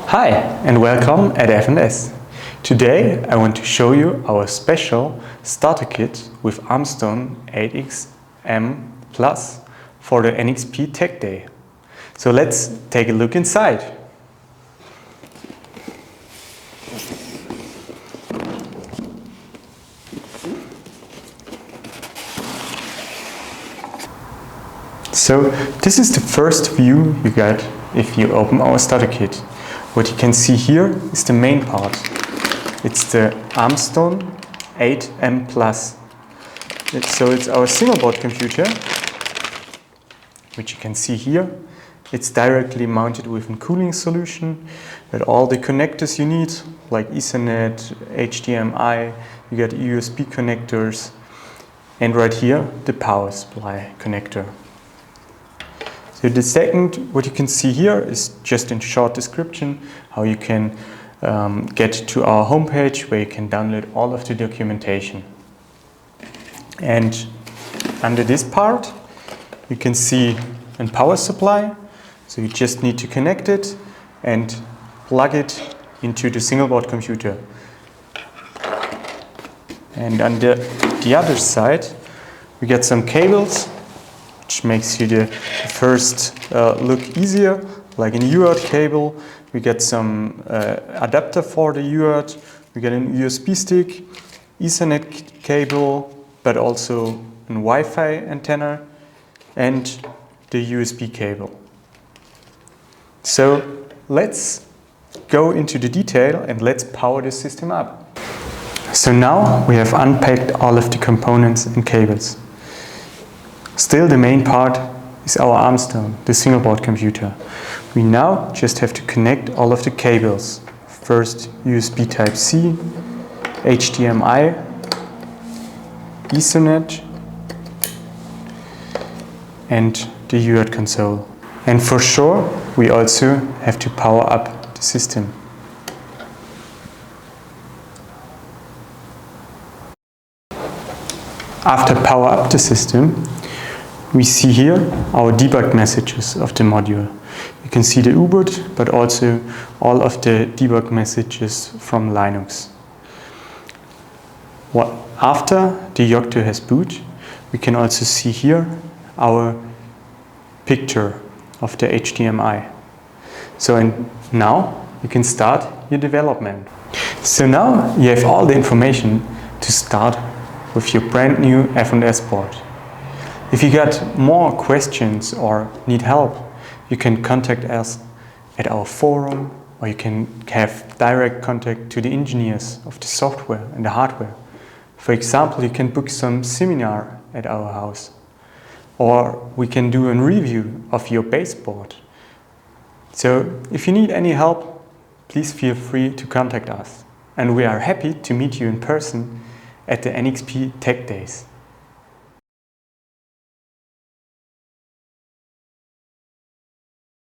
Hi and welcome at F&S. Today I want to show you our special starter kit with armStoneMX8MP Plus for the NXP Tech Day. So let's take a look inside. So this is the first view you get if you open our starter kit. What you can see here is the main part. It's the armStoneMX8MP Plus. So it's our single board computer, which you can see here. It's directly mounted with a cooling solution with all the connectors you need, like Ethernet, HDMI, you got USB connectors, and right here the power supply connector. So the second, what you can see here is just in short description how you can get to our homepage where you can download all of the documentation. And under this part you can see a power supply, so you just need to connect it and plug it into the single board computer. And on the other side we get some cables, which makes you the first look easier, like an UART cable. We get some adapter for the UART, we get an USB stick, Ethernet cable, but also a Wi-Fi antenna and the USB cable. So let's go into the detail and let's power the system up. So now we have unpacked all of the components and cables. Still the main part is our armStone, the single board computer. We now just have to connect all of the cables. First USB Type-C, HDMI, Ethernet and the UART console. And for sure we also have to power up the system. After power up the system, we see here our debug messages of the module. You can see the UBOOT, but also all of the debug messages from Linux. After the Yocto has boot, we can also see here our picture of the HDMI. So now you can start your development. So now you have all the information to start with your brand new F&S board. If you got more questions or need help, you can contact us at our forum, or you can have direct contact to the engineers of the software and the hardware. For example, you can book some seminar at our house, or we can do a review of your baseboard. So if you need any help, please feel free to contact us. And we are happy to meet you in person at the NXP Tech Days.